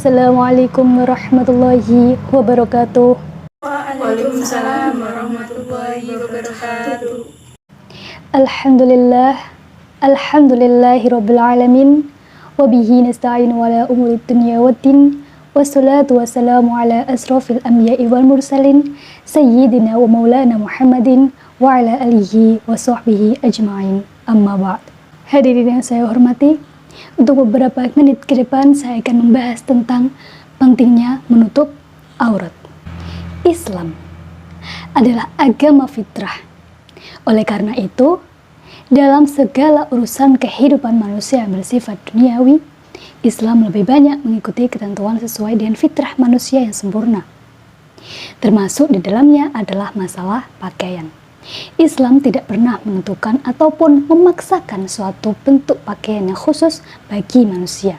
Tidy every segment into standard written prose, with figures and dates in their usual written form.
Assalamualaikum warahmatullahi wabarakatuh. Waalaikumsalam warahmatullahi wabarakatuh. Alhamdulillahirabbil alamin wa bihi nasta'inu ala umuri dunya waddin wassalatu wassalamu ala asrofil anbiya'i wal mursalin sayyidina wa maulana Muhammadin wa ala alihi wa sahbihi ajma'in, amma ba'd. Hadirin yang saya hormati, untuk beberapa menit ke depan saya akan membahas tentang pentingnya menutup aurat. Islam adalah agama fitrah. Oleh karena itu, dalam segala urusan kehidupan manusia yang bersifat duniawi, Islam lebih banyak mengikuti ketentuan sesuai dengan fitrah manusia yang sempurna. Termasuk di dalamnya adalah masalah pakaian. Islam tidak pernah menentukan ataupun memaksakan suatu bentuk pakaian yang khusus bagi manusia.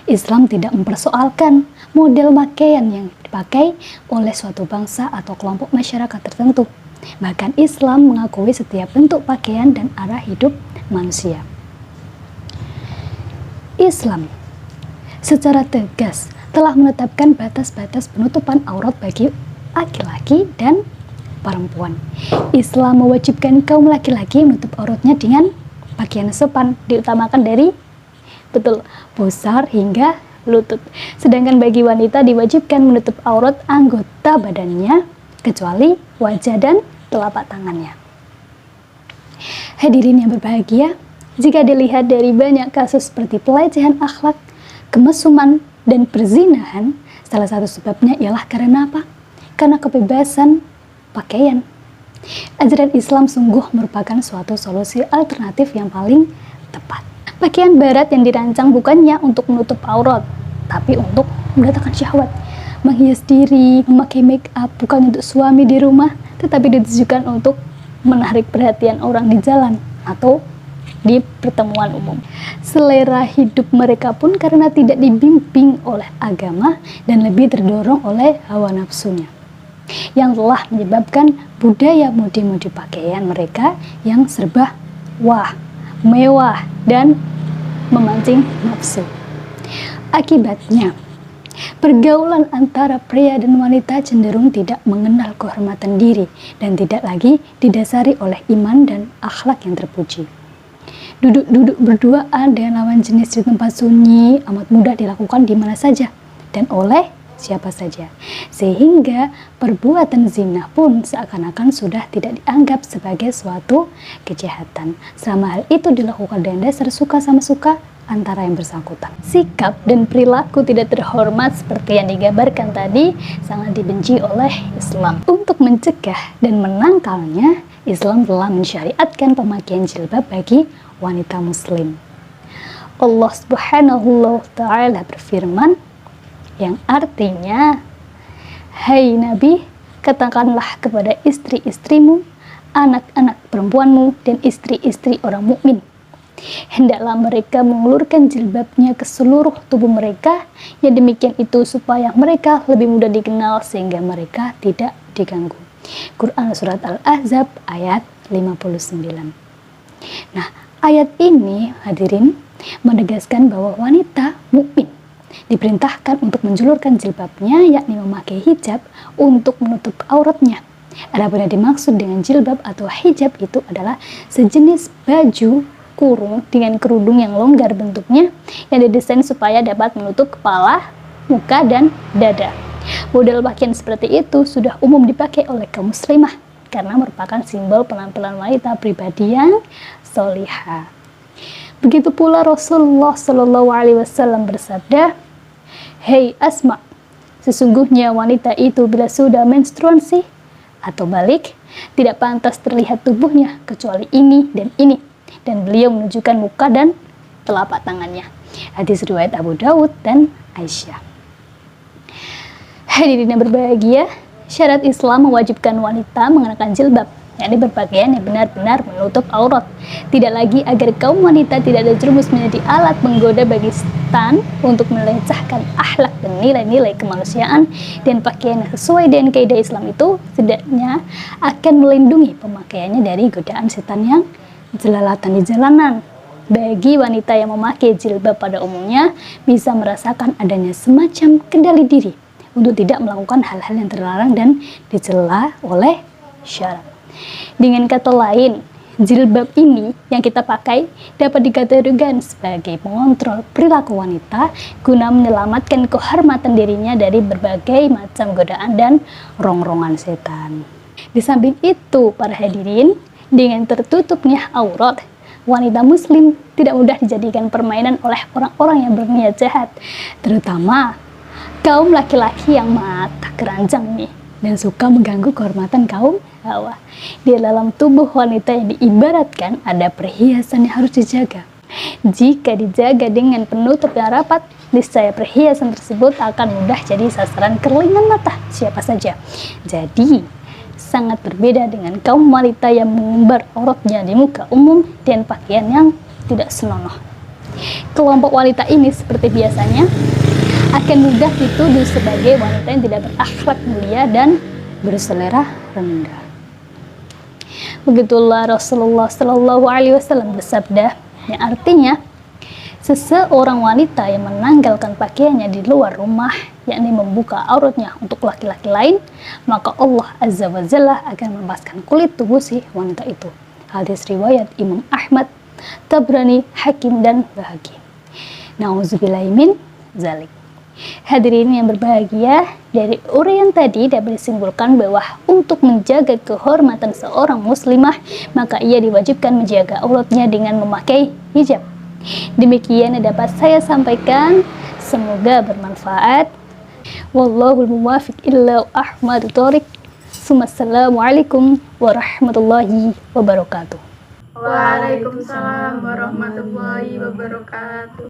Islam tidak mempersoalkan model pakaian yang dipakai oleh suatu bangsa atau kelompok masyarakat tertentu. Bahkan Islam mengakui setiap bentuk pakaian dan arah hidup manusia. Islam secara tegas telah menetapkan batas-batas penutupan aurat bagi laki-laki dan perempuan. Islam mewajibkan kaum laki-laki menutup auratnya dengan pakaian sopan, diutamakan dari pusar hingga lutut. Sedangkan bagi wanita diwajibkan menutup aurat anggota badannya kecuali wajah dan telapak tangannya. Hadirin yang berbahagia, jika dilihat dari banyak kasus seperti pelecehan akhlak, kemesuman, dan perzinahan, salah satu sebabnya ialah karena apa? Karena kebebasan pakaian. Ajaran Islam sungguh merupakan suatu solusi alternatif yang paling tepat. Pakaian barat yang dirancang bukannya untuk menutup aurat, tapi untuk mendatangkan syahwat. Menghias diri, memakai make up bukan untuk suami di rumah, tetapi ditujukan untuk menarik perhatian orang di jalan atau di pertemuan umum. Selera hidup mereka pun karena tidak dibimbing oleh agama dan lebih terdorong oleh hawa nafsunya, yang telah menyebabkan budaya mode-mode pakaian mereka yang serba mewah dan memancing nafsu. Akibatnya, pergaulan antara pria dan wanita cenderung tidak mengenal kehormatan diri dan tidak lagi didasari oleh iman dan akhlak yang terpuji. Duduk-duduk berduaan dengan lawan jenis di tempat sunyi amat mudah dilakukan di mana saja dan oleh siapa saja, sehingga perbuatan zina pun seakan-akan sudah tidak dianggap sebagai suatu kejahatan selama hal itu dilakukan dengan dasar suka sama suka antara yang bersangkutan. Sikap dan perilaku tidak terhormat seperti yang digambarkan tadi sangat dibenci oleh Islam. Untuk mencegah dan menangkalnya, Islam telah mensyariatkan pemakaian jilbab bagi wanita muslim. Allah Subhanahu wa ta'ala berfirman, yang artinya, hai Nabi, katakanlah kepada istri-istrimu, anak-anak perempuanmu, dan istri-istri orang mukmin, hendaklah mereka mengulurkan jilbabnya ke seluruh tubuh mereka, yang demikian itu supaya mereka lebih mudah dikenal sehingga mereka tidak diganggu. Quran Surat Al-Ahzab ayat 59. Nah, ayat ini hadirin menegaskan bahwa wanita mukmin diperintahkan untuk menjulurkan jilbabnya, yakni memakai hijab untuk menutup auratnya. Adapun yang dimaksud dengan jilbab atau hijab itu adalah sejenis baju kurung dengan kerudung yang longgar bentuknya yang didesain supaya dapat menutup kepala, muka, dan dada. Model pakaian seperti itu sudah umum dipakai oleh kaum muslimah karena merupakan simbol penampilan wanita pribadi yang solihah. Begitu pula Rasulullah SAW bersabda, "Hei Asma, sesungguhnya wanita itu bila sudah menstruasi atau balik, tidak pantas terlihat tubuhnya kecuali ini dan ini." Dan beliau menunjukkan muka dan telapak tangannya. Hadis riwayat Abu Dawud dan Aisyah. Hadirin yang berbahagia, syarat Islam mewajibkan wanita mengenakan jilbab, yakni berpakaian yang benar-benar menutup aurat. Tidak lagi agar kaum wanita tidak terjerumus menjadi alat penggoda bagi setan untuk melecehkan akhlak dan nilai-nilai kemanusiaan, dan pakaian yang sesuai dengan kaidah Islam itu setidaknya akan melindungi pemakaiannya dari godaan setan yang jelalatan di jalanan. Bagi wanita yang memakai jilbab pada umumnya bisa merasakan adanya semacam kendali diri untuk tidak melakukan hal-hal yang terlarang dan dicela oleh syara. Dengan kata lain, jilbab ini yang kita pakai dapat dikategorikan sebagai pengontrol perilaku wanita guna menyelamatkan kehormatan dirinya dari berbagai macam godaan dan rongrongan setan. Di samping itu, para hadirin, dengan tertutupnya aurat, wanita muslim tidak mudah dijadikan permainan oleh orang-orang yang berniat jahat, terutama kaum laki-laki yang mata keranjang nih dan suka mengganggu kehormatan kaum hawa. Di dalam tubuh wanita yang diibaratkan ada perhiasan yang harus dijaga. Jika dijaga dengan penutup yang rapat, niscaya perhiasan tersebut akan mudah jadi sasaran kerlingan mata siapa saja. Jadi, sangat berbeda dengan kaum wanita yang mengumbar auratnya di muka umum dan pakaian yang tidak senonoh. Kelompok wanita ini seperti biasanya akan mudah dituduh sebagai wanita yang tidak berakhlak mulia dan berselera rendah. Begitulah Rasulullah Shallallahu Alaihi Wasallam bersabda, yang artinya seseorang wanita yang menanggalkan pakaiannya di luar rumah, yakni membuka auratnya untuk laki-laki lain, maka Allah Azza wa Jalla akan melepaskan kulit tubuh si wanita itu. Hadis riwayat Imam Ahmad, Tabrani, Hakim, dan Bahaqi. Nauzubillahi min zalik. Hadirin yang berbahagia, dari uraian tadi dapat disimpulkan bahwa untuk menjaga kehormatan seorang muslimah, maka ia diwajibkan menjaga auratnya dengan memakai hijab. Demikian yang dapat saya sampaikan, semoga bermanfaat. Wallahul muwaffiq illa ahmadu thoriq. Assalamualaikum warahmatullahi wabarakatuh. Waalaikumsalam warahmatullahi wabarakatuh.